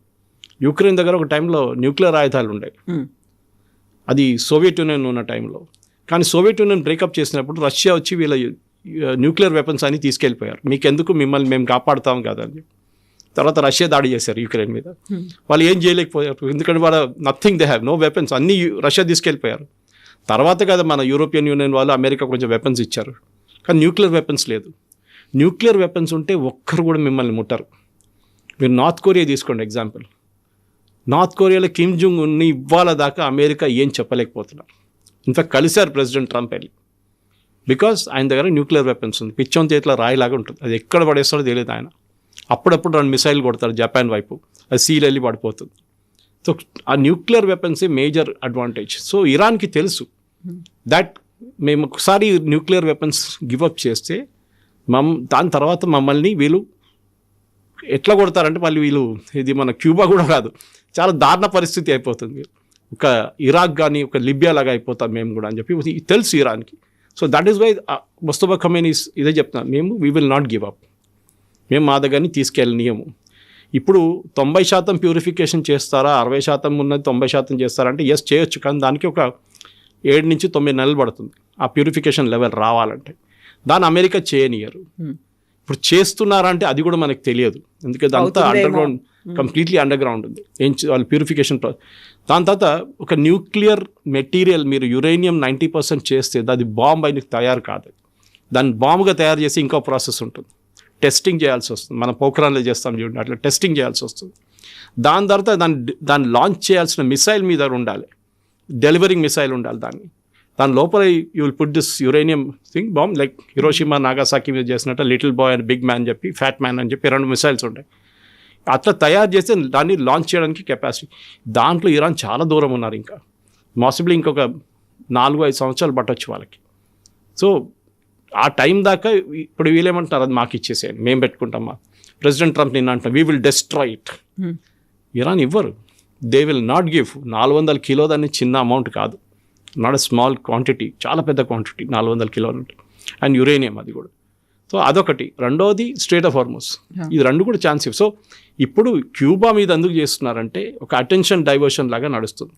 యుక్రెయిన్ దగ్గర ఒక టైంలో న్యూక్లియర్ ఆయుధాలు ఉన్నాయి, అది సోవియట్ యూనియన్ ఉన్న టైంలో. కానీ సోవియట్ యూనియన్ బ్రేకప్ చేసినప్పుడు రష్యా వచ్చి వీళ్ళ న్యూక్లియర్ వెపన్స్ అని తీసుకెళ్ళిపోయారు. మీకెందుకు, మిమ్మల్ని మేము కాపాడుతాం కదా అని చెప్పి. తర్వాత రష్యా దాడి చేశారు యుక్రెయిన్ మీద. వాళ్ళు ఏం చేయలేకపోయారు, ఎందుకంటే వాళ్ళ nothing, they have no weapons, అన్నీ రష్యా తీసుకెళ్ళిపోయారు. తర్వాత కదా మన యూరోపియన్ యూనియన్ వాళ్ళు అమెరికా కొంచెం వెపన్స్ ఇచ్చారు, కానీ న్యూక్లియర్ వెపన్స్ లేదు. న్యూక్లియర్ వెపన్స్ ఉంటే ఒక్కరు కూడా మిమ్మల్ని ముట్టరు. మీరు నార్త్ కొరియా తీసుకోండి ఎగ్జాంపుల్. నార్త్ కొరియాలో కిమ్ జంగ్ ఉన్ని ఇవ్వాల దాకా అమెరికా ఏం చెప్పలేకపోతున్నారు. ఇన్ఫాక్ట్ కలిశారు ప్రెసిడెంట్ ట్రంప్ వెళ్ళి, బికాస్ ఆయన దగ్గర న్యూక్లియర్ వెపన్స్ ఉంది. పిచ్చోన్ చేతిలో రాయిలాగా ఉంటుంది, అది ఎక్కడ పడేస్తాడో తెలియదు ఆయన. అప్పుడప్పుడు 2 మిసైల్ కొడతారు జపాన్ వైపు, అది సీల్ వెళ్ళి పడిపోతుంది. సో ఆ న్యూక్లియర్ వెపన్సే మేజర్ అడ్వాంటేజ్. సో ఇరాన్కి తెలుసు దట్ మేము ఒకసారి న్యూక్లియర్ వెపన్స్ గివప్ చేస్తే దాని తర్వాత మమ్మల్ని వీళ్ళు ఎట్లా కొడతారంటే మళ్ళీ వీళ్ళు, ఇది మన క్యూబా కూడా కాదు, చాలా దారుణ పరిస్థితి అయిపోతుంది. ఒక ఇరాక్ కానీ ఒక లిబియా లాగా అయిపోతాం మేము కూడా అని చెప్పి తెలుసు ఇరాన్కి. So that is why Mustafa Khamenei ఇదే చెప్తున్నాను, we will not give up, మేము మా దగ్గరని తీసుకెళ్ళనీయము. ఇప్పుడు 90% ప్యూరిఫికేషన్ చేస్తారా, 60% ఉన్నది 90% చేస్తారా అంటే ఎస్ చేయొచ్చు, కానీ దానికి ఒక 7 నుంచి 9 నెలలు పడుతుంది ఆ ప్యూరిఫికేషన్ లెవెల్ రావాలంటే. దాన్ని అమెరికా చేయనియరు. ఇప్పుడు చేస్తున్నారంటే అది కూడా మనకు తెలియదు, ఎందుకంటే అంతా under ground, completely under ground ఉంది వాళ్ళ ప్యూరిఫికేషన్. దాని తర్వాత ఒక న్యూక్లియర్ మెటీరియల్ మీరు యురేనియం 90% చేస్తే అది బాంబ్ అయిన తయారు కాదు, దాన్ని బాంబుగా తయారు చేసి ఇంకో ప్రాసెస్ ఉంటుంది, టెస్టింగ్ చేయాల్సి వస్తుంది. మనం పోఖ్రాన్లో చేస్తాం చూడండి, అట్లా టెస్టింగ్ చేయాల్సి వస్తుంది. దాని తర్వాత దాన్ని లాంచ్ చేయాల్సిన మిసైల్ మీద ఉండాలి, డెలివరింగ్ మిసైల్ ఉండాలి. దాని లోపల you will put this uranium thing bomb, like Hiroshima Nagasaki మీద చేసినట్టు little boy and big man చెప్పి, ఫ్యాట్ మ్యాన్ అని చెప్పి 2 మిసైల్స్ ఉంటాయి. అట్లా తయారు చేస్తే దాన్ని లాంచ్ చేయడానికి కెపాసిటీ. దాంట్లో ఇరాన్ చాలా దూరం ఉన్నారు, ఇంకా మాసిబ్లీ ఇంకొక 4-5 సంవత్సరాలు పట్టవచ్చు వాళ్ళకి. సో ఆ టైం దాకా ఇప్పుడు వీళ్ళేమంటున్నారు, అది మాకు ఇచ్చేసేయండి, మేము పెట్టుకుంటామా. ప్రెసిడెంట్ ట్రంప్ నిన్న అంటున్నా we will destroy it. Iran ఇవ్వరు, దే విల్ నాట్ గివ్. 400 కిలోలు అనేది చిన్న అమౌంట్ కాదు, నాట్ ఎ స్మాల్ క్వాంటిటీ, చాలా పెద్ద క్వాంటిటీ 400 కిలోలు అంటే. అండ్ యురేనియం అది కూడా. సో అదొకటి. రెండోది స్ట్రేట్ ఆఫ్ హార్మోస్. ఇది రెండు కూడా ఛాన్స్ ఇవ్వ. సో ఇప్పుడు క్యూబా మీద ఎందుకు చేస్తున్నారంటే ఒక అటెన్షన్ డైవర్షన్ లాగా నడుస్తుంది.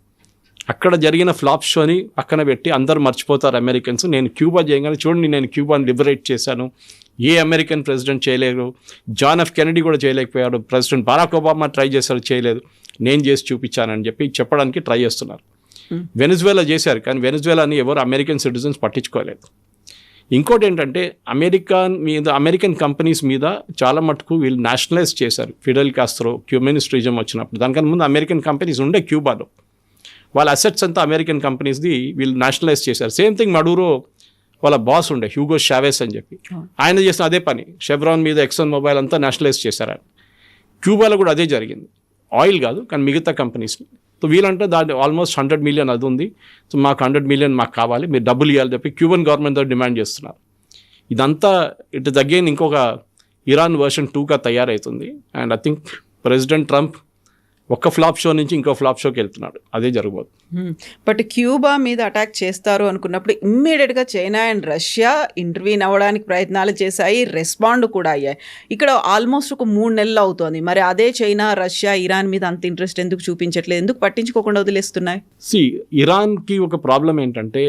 అక్కడ జరిగిన ఫ్లాప్ షోని పక్కన పెట్టి అందరూ మర్చిపోతారు అమెరికన్స్. నేను క్యూబా చేయగానే చూడండి, నేను క్యూబాని లిబరేట్ చేశాను, ఏ అమెరికన్ ప్రెసిడెంట్ చేయలేరు, జాన్ ఎఫ్ కెనడీ కూడా చేయలేకపోయాడు, ప్రెసిడెంట్ బరాక్ ఒబామా ట్రై చేశారు, చేయలేదు, నేను చేసి చూపించానని చెప్పి చెప్పడానికి ట్రై చేస్తున్నారు. వెనిజువేలా చేశారు, కానీ వెనిజువేలాని ఎవరు అమెరికన్ సిటిజన్స్ పట్టించుకోలేదు. ఇంకోటి ఏంటంటే అమెరికన్ కంపెనీస్ మీద చాలా మటుకు వీళ్ళు నేషనలైజ్ చేశారు. ఫిడెల్ కాస్ట్రో క్యూమినిస్ట్ రిజం వచ్చినప్పుడు, దానికన్నా ముందు అమెరికన్ కంపెనీస్ ఉండే క్యూబాలో, వాళ్ళ అసెట్స్ అంతా అమెరికన్ కంపెనీస్ది వీళ్ళు నేషనలైజ్ చేశారు. సేమ్ థింగ్ మడూరో వాళ్ళ బాస్ ఉండే హ్యూగో షావెస్ అని చెప్పి, ఆయన చేసిన అదే పని. షెవ్రాన్ మీద ఎక్సన్ మొబైల్ అంతా నేషనలైజ్ చేశారు ఆయన. క్యూబాలో కూడా అదే జరిగింది, ఆయిల్ కాదు కానీ మిగతా కంపెనీస్ని. సో వీళ్ళంటే దాని ఆల్మోస్ట్ 100 మిలియన్ అది ఉంది, సో మాకు 100 మిలియన్ మాకు కావాలి, మీరు డబ్బులు ఇవ్వాలని చెప్పి క్యూబన్ గవర్నమెంట్ డిమాండ్ చేస్తున్నారు. ఇదంతా ఇట్ ఇస్ అగైన్ ఇంకొక ఇరాన్ వర్షన్ 2గా తయారవుతుంది. And I think president Trump ఒక్క ఫ్లాప్ షో నుంచి ఇంకో ఫ్లాప్ షోకి వెళ్తున్నాడు, అదే జరగబోతుంది. బట్ క్యూబా మీద అటాక్ చేస్తారు అనుకున్నప్పుడు ఇమ్మీడియట్గా చైనా అండ్ రష్యా ఇంటర్వ్యూన్ అవ్వడానికి ప్రయత్నాలు చేశాయి, రెస్పాండ్ కూడా అయ్యాయి. ఇక్కడ ఆల్మోస్ట్ ఒక 3 నెలలు అవుతోంది. మరి అదే చైనా రష్యా ఇరాన్ మీద అంత ఇంట్రెస్ట్ ఎందుకు చూపించట్లేదు, ఎందుకు పట్టించుకోకుండా వదిలేస్తున్నాయి? ఇరాన్కి ఒక ప్రాబ్లం ఏంటంటే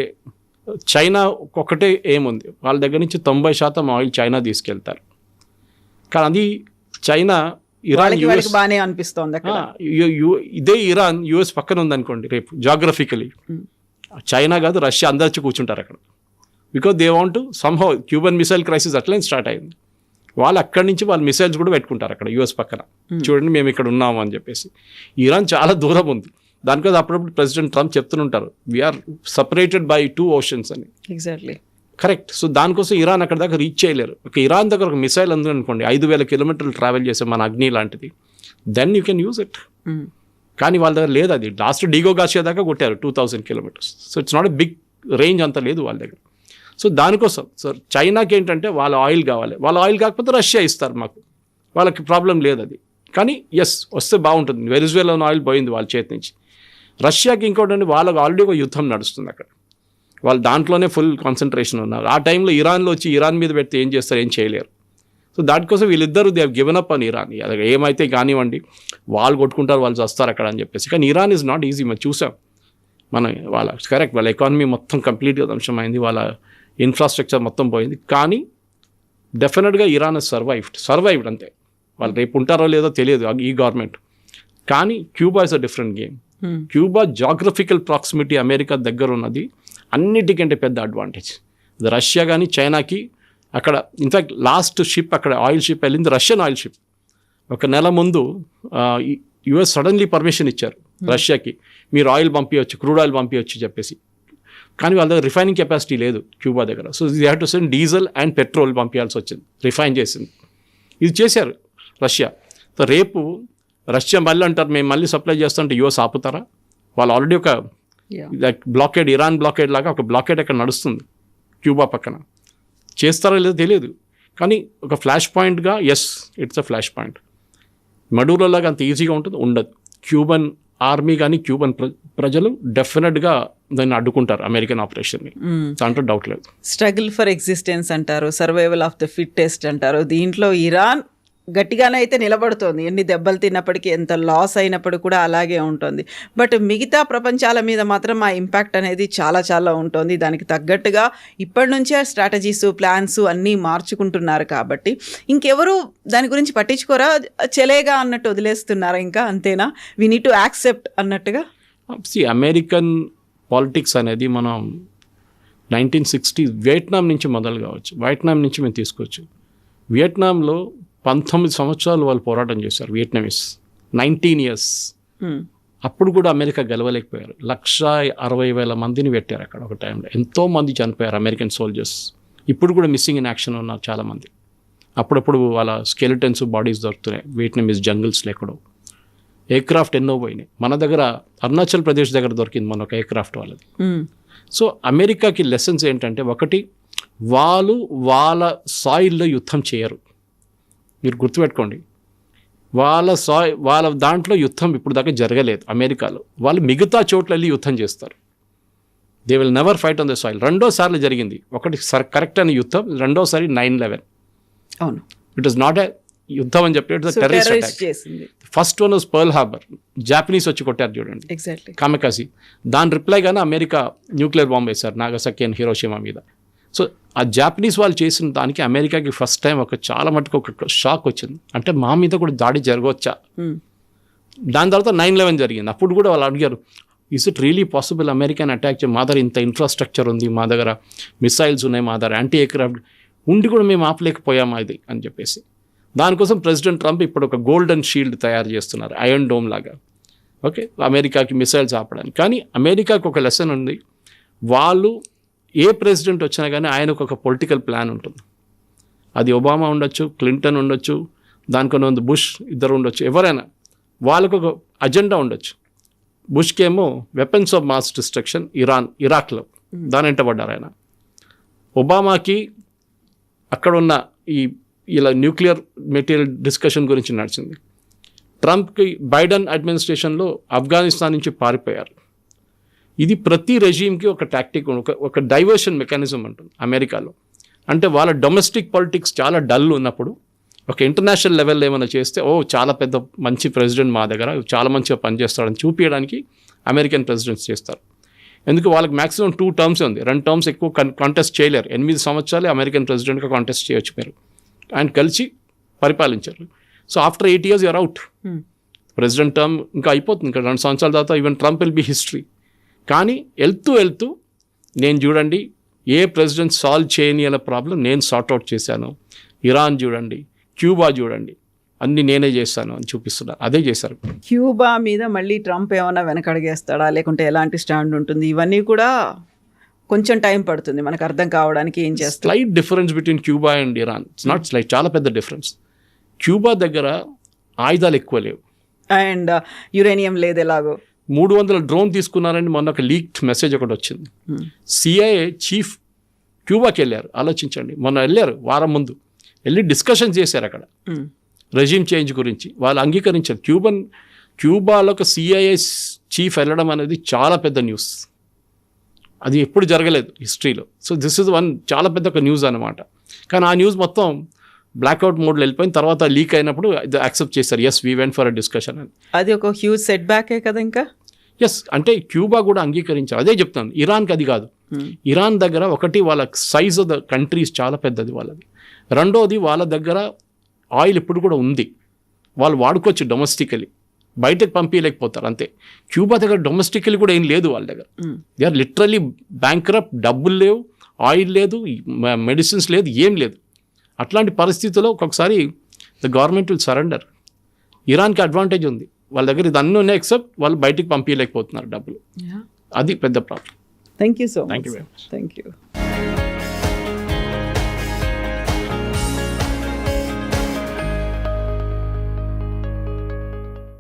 చైనా ఒకటే ఏముంది, వాళ్ళ దగ్గర నుంచి 90% ఆయిల్ చైనా తీసుకెళ్తారు. కానీ అది చైనా ఇరాన్ బాగానే అనిపిస్తోంది. ఇదే ఇరాన్ యుఎస్ పక్కన ఉందనుకోండి, రేపు జాగ్రఫికలీ చైనా కాదు రష్యా అందరిచి కూర్చుంటారు అక్కడ. Because they want to somehow Cuban missile crisis అట్లనే స్టార్ట్ అయింది. వాళ్ళు అక్కడి నుంచి వాళ్ళు మిసైల్స్ కూడా పెట్టుకుంటారు అక్కడ యుఎస్ పక్కన, చూడండి మేము ఇక్కడ ఉన్నాము అని చెప్పేసి. ఇరాన్ చాలా దూరం ఉంది. దానికోసం అప్పుడప్పుడు ప్రెసిడెంట్ ట్రంప్ చెప్తుంటారు వీఆర్ సపరేటెడ్ బై 2 oceans అని. Exactly correct. సో దానికోసం ఇరాన్ అక్కడ దాకా రీచ్ చేయలేరు. ఇరాన్ దగ్గర ఒక మిసైల్ ఉంది అనుకోండి, 5,000 కిలోమీటర్లు ట్రావెల్ చేసే మన అగ్ని లాంటిది, then you can use it. కానీ వాళ్ళ దగ్గర లేదు. అది లాస్ట్ డిగో గాషియా దాకా కొట్టారు 2000 kilometres. So it's not a big range, అంత లేదు వాళ్ళ దగ్గర. సో దానికోసం సార్ చైనాకి ఏంటంటే వాళ్ళ ఆయిల్ కావాలి, వాళ్ళ ఆయిల్ కాకపోతే రష్యా ఇస్తారు మాకు, వాళ్ళకి ప్రాబ్లం లేదు అది. కానీ ఎస్ వస్తే బాగుంటుంది. వెనిజువేలా ఆయిల్ పోయింది వాళ్ళ చేతి నుంచి. రష్యాకి ఇంకోటి వాళ్ళకి ఆల్రెడీ ఒక యుద్ధం నడుస్తుంది అక్కడ, వాళ్ళు దాంట్లోనే ఫుల్ కాన్సన్ట్రేషన్ ఉన్నారు. ఆ టైంలో ఇరాన్లో వచ్చి ఇరాన్ మీద పెడితే ఏం చేస్తారు, ఏం చేయలేరు. సో దానికోసం వీళ్ళిద్దరూ దే హ్యావ్ గివెన్ అప్ అని ఇరాన్. అది ఏమైతే కానివ్వండి, వాళ్ళు కొట్టుకుంటారు, వాళ్ళు వస్తారు అక్కడ అని చెప్పేసి. కానీ ఇరాన్ ఈజ్ నాట్ ఈజీ. మనం చూసాం, వాళ్ళ కరెక్ట్ వాళ్ళ ఎకానమీ మొత్తం కంప్లీట్గా ధ్వంసమైంది, వాళ్ళ ఇన్ఫ్రాస్ట్రక్చర్ మొత్తం పోయింది. కానీ డెఫినెట్గా ఇరాన్ సర్వైవ్డ్ అంతే. వాళ్ళు రేపు ఉంటారో లేదో తెలియదు ఈ గవర్నమెంట్. కానీ Cuba is a different game. Cuba geographical proximity America దగ్గర ఉన్నది అన్నిటికంటే పెద్ద అడ్వాంటేజ్. రష్యా కానీ చైనాకి అక్కడ ఇన్ఫ్యాక్ట్ లాస్ట్ షిప్ అక్కడ ఆయిల్ షిప్ వెళ్ళింది, రష్యన్ ఆయిల్ షిప్. 1 నెల ముందు యుఎస్ సడన్లీ పర్మిషన్ ఇచ్చారు రష్యాకి, మీరు ఆయిల్ పంపించవచ్చు, క్రూడ్ ఆయిల్ పంపించవచ్చు చెప్పేసి. కానీ వాళ్ళ దగ్గర రిఫైనింగ్ కెపాసిటీ లేదు క్యూబా దగ్గర. So they have to send diesel and petrol పంపించాల్సి వచ్చింది, రిఫైన్ చేసింది. ఇది చేశారు రష్యా. సో రేపు రష్యా మళ్ళీ అంటారు మేము మళ్ళీ సప్లై చేస్తుంటే యుఎస్ ఆపుతారా? వాళ్ళు ఆల్రెడీ ఒక బ్లాకేడ్, ఇరాన్ బ్లాకేడ్ లాగా ఒక బ్లాకేడ్ అక్కడ నడుస్తుంది క్యూబా పక్కన. చేస్తారో లేదో తెలియదు. కానీ ఒక ఫ్లాష్ పాయింట్గా as it's a flash point. మడూరోలాగా అంత ఈజీగా ఉంటుంది ఉండదు. క్యూబన్ ఆర్మీ కానీ క్యూబన్ ప్రజలు డెఫినెట్గా దాన్ని అడ్డుకుంటారు అమెరికన్ ఆపరేషన్ని, దాంట్లో డౌట్ లేదు. స్ట్రగుల్ ఫర్ ఎగ్జిస్టెన్స్ అంటారు, సర్వైవల్ ఆఫ్ ద ఫిట్టెస్ట్ అంటారు. దీంట్లో ఇరాన్ గట్టిగానే అయితే నిలబడుతోంది, ఎన్ని దెబ్బలు తిన్నప్పటికీ, ఎంత లాస్ అయినప్పటికీ కూడా అలాగే ఉంటుంది. బట్ మిగతా ప్రపంచాల మీద మాత్రం ఆ ఇంపాక్ట్ అనేది చాలా చాలా ఉంటుంది. దానికి తగ్గట్టుగా ఇప్పటి నుంచే స్ట్రాటజీస్, ప్లాన్స్ అన్నీ మార్చుకుంటున్నారు. కాబట్టి ఇంకెవరు దాని గురించి పట్టించుకోరా, చెలేగా అన్నట్టు వదిలేస్తున్నారా? ఇంకా అంతేనా, వి నీడ్ టు యాక్సెప్ట్ అన్నట్టుగా? అమెరికన్ పాలిటిక్స్ అనేది మనం 1960s వియట్నాం నుంచి మొదలు కావచ్చు. వియట్నాం నుంచి మేము తీసుకోవచ్చు. వియట్నాంలో 19 సంవత్సరాలు వాళ్ళు పోరాటం చేశారు వియట్నామీస్, 19 years. అప్పుడు కూడా అమెరికా గెలవలేకపోయారు. 160,000 మందిని పెట్టారు అక్కడ ఒక టైంలో. ఎంతోమంది చనిపోయారు అమెరికన్ సోల్జర్స్. ఇప్పుడు కూడా మిస్సింగ్ ఇన్ యాక్షన్ ఉన్నారు చాలామంది. అప్పుడప్పుడు వాళ్ళ స్కెలిటన్స్ బాడీస్ దొరుకుతున్నాయి వియట్నామీస్ జంగిల్స్లో ఎక్కడో. ఎయిర్క్రాఫ్ట్ ఎన్నో పోయినాయి. మన దగ్గర అరుణాచల్ ప్రదేశ్ దగ్గర దొరికింది మన ఒక ఎయిర్క్రాఫ్ట్ వాళ్ళది. సో అమెరికాకి లెసన్స్ ఏంటంటే, ఒకటి వాళ్ళు వాళ్ళ సాయిల్లో యుద్ధం చేయరు. మీరు గుర్తుపెట్టుకోండి. వాళ్ళ దాంట్లో యుద్ధం ఇప్పుడు దాకా జరగలేదు అమెరికాలో. వాళ్ళు మిగతా చోట్ల వెళ్ళి యుద్ధం చేస్తారు. They will never fight on the soil. 2 సార్లు జరిగింది. ఒకటి కరెక్ట్ అయిన యుద్ధం, 2వసారి 9/11. అవును, ఇట్ ఇస్ నాట్ ఎ యుద్ధం అని చెప్పి, it's terrorist attack. First one was pearl harbour. Japanese వచ్చి కొట్టారు చూడండి, ఎగ్జాక్ట్లీ కామెకాసి. దాని రిప్లైగానే అమెరికా న్యూక్లియర్ బాంబ్ వేశారు నాగసాకి అండ్ హిరోషిమా మీద. సో ఆ జాపనీస్ వాళ్ళు చేసిన దానికి అమెరికాకి ఫస్ట్ టైం చాలా మటుకు ఒక షాక్ వచ్చింది. అంటే మా మీద కూడా దాడి జరగవచ్చా? దాని తర్వాత 9/11 జరిగింది. అప్పుడు కూడా వాళ్ళు అడిగారు, is it really possible American attack చేయ? మా దగ్గర ఇంత ఇన్ఫ్రాస్ట్రక్చర్ ఉంది, మా దగ్గర మిసైల్స్ ఉన్నాయి, మా దగ్గర యాంటీ ఎయిర్క్రాఫ్ట్ ఉండి కూడా మేము ఆపలేకపోయామా ఇది అని చెప్పేసి. దానికోసం ప్రెసిడెంట్ ట్రంప్ ఇప్పుడు ఒక గోల్డెన్ షీల్డ్ తయారు చేస్తున్నారు, ఐరన్ డోమ్ లాగా. ఓకే, అమెరికాకి మిసైల్స్ ఆపడానికి. కానీ అమెరికాకి ఒక లెసన్ ఉంది. వాళ్ళు ఏ ప్రెసిడెంట్ వచ్చినా కానీ ఆయనకు ఒక పొలిటికల్ ప్లాన్ ఉంటుంది. అది ఒబామా ఉండొచ్చు, క్లింటన్ ఉండొచ్చు, దానికొన్న బుష్ ఇద్దరు ఉండొచ్చు, ఎవరైనా వాళ్ళకు ఒక అజెండా ఉండొచ్చు. బుష్కేమో వెపన్స్ ఆఫ్ మాస్ డిస్ట్రక్షన్, ఇరాక్లో దాని వెంటబడ్డారు ఆయన. ఒబామాకి అక్కడ ఉన్న ఇలా న్యూక్లియర్ మెటీరియల్ డిస్కషన్ గురించి నడిచింది. ట్రంప్కి బైడెన్ అడ్మినిస్ట్రేషన్లో ఆఫ్ఘనిస్తాన్ నుంచి పారిపోయారు. ఇది ప్రతి రెజీమ్కి ఒక టాక్టిక్, ఒక డైవర్షన్ మెకానిజం ఉంటుంది అమెరికాలో. అంటే వాళ్ళ డొమెస్టిక్ పాలిటిక్స్ చాలా డల్ ఉన్నప్పుడు ఒక ఇంటర్నేషనల్ లెవెల్లో ఏమైనా చేస్తే, చాలా పెద్ద మంచి ప్రెసిడెంట్ మా దగ్గర చాలా మంచిగా పనిచేస్తాడని చూపించడానికి అమెరికన్ ప్రెసిడెంట్స్ చేస్తారు. ఎందుకు వాళ్ళకి మ్యాక్సిమం 2 టర్మ్స్ ఉంది, 2 టర్మ్స్ ఎక్కువ కాంటెస్ట్ చేయలేరు. 8 సంవత్సరాలే అమెరికన్ ప్రెసిడెంట్గా కాంటెస్ట్ చేయొచ్చు మీరు. ఆయన కలిసి పరిపాలించారు. So after 8 years you're out. President term ఇంకా అయిపోతుంది, ఇంకా 2 సంవత్సరాల తర్వాత even Trump will be history. కానీ వెళ్తూ నేను చూడండి ఏ ప్రెసిడెంట్ సాల్వ్ చేయని అనే ప్రాబ్లం నేను సార్ట్అవుట్ చేశాను. ఇరాన్ చూడండి, క్యూబా చూడండి, అన్నీ నేనే చేస్తాను అని చూపిస్తున్నారు. అదే చేశారు. క్యూబా మీద మళ్ళీ ట్రంప్ ఏమైనా వెనకడిగేస్తాడా, లేకుంటే ఎలాంటి స్టాండ్ ఉంటుంది, ఇవన్నీ కూడా కొంచెం టైం పడుతుంది మనకు అర్థం కావడానికి. ఏం చేస్తారు? Slight difference between Cuba and Iran. It's not slight, చాలా పెద్ద డిఫరెన్స్. క్యూబా దగ్గర ఆయుధాలు ఎక్కువ లేవు అండ్ యురేనియం లేదు. ఎలాగో 300 డ్రోన్ తీసుకున్నారని మొన్న ఒక లీక్డ్ మెసేజ్ ఒకటి వచ్చింది. సిఐఏ చీఫ్ క్యూబాకి వెళ్ళారు. ఆలోచించండి, మొన్న వెళ్ళారు, వారం ముందు వెళ్ళి డిస్కషన్ చేశారు అక్కడ రెజీమ్ చేంజ్ గురించి. వాళ్ళు అంగీకరించారు. క్యూబాలో ఒక సిఐఏ చీఫ్ వెళ్ళడం అనేది చాలా పెద్ద న్యూస్. అది ఎప్పుడు జరగలేదు హిస్టరీలో. సో దిస్ ఇస్ వన్ చాలా పెద్ద ఒక న్యూస్ అనమాట. కానీ ఆ న్యూస్ మొత్తం బ్లాక్అవుట్ మోడ్లో వెళ్ళిపోయిన తర్వాత లీక్ అయినప్పుడు యాక్సెప్ట్ చేశారు, yes we went for a discussion అని. అది ఒక హ్యూజ్ సెట్ బ్యాకే కదా. ఇంకా ఎస్ అంటే క్యూబా కూడా అంగీకరించారు. అదే చెప్తాను, ఇరాన్కి అది కాదు. ఇరాన్ దగ్గర ఒకటి వాళ్ళ సైజ్ ఆఫ్ ద కంట్రీస్ చాలా పెద్దది వాళ్ళది. రెండోది వాళ్ళ దగ్గర ఆయిల్ ఇప్పుడు కూడా ఉంది, వాళ్ళు వాడుకోవచ్చు డొమెస్టికలీ, బయటకు పంపించలేకపోతారు అంతే. క్యూబా దగ్గర డొమెస్టికలీ కూడా ఏం లేదు వాళ్ళ దగ్గర. దే ఆర్ లిటరలీ బ్యాంక్రప్ట్, డబ్బులు లేవు, ఆయిల్ లేదు, మెడిసిన్స్ లేదు, ఏం లేదు. అట్లాంటి పరిస్థితుల్లో ఒక్కొక్కసారి ద గవర్నమెంట్ విల్ సరెండర్. ఇరాన్కి అడ్వాంటేజ్ ఉంది, వాళ్ళ దగ్గర ఇది అన్నీ ఉన్నాయి, ఎక్సెప్ట్ వాళ్ళు బయటికి పంపించలేకపోతున్నారు డబ్బులు. అది పెద్ద problem. Thank you so much. Thank you very much. Thank you.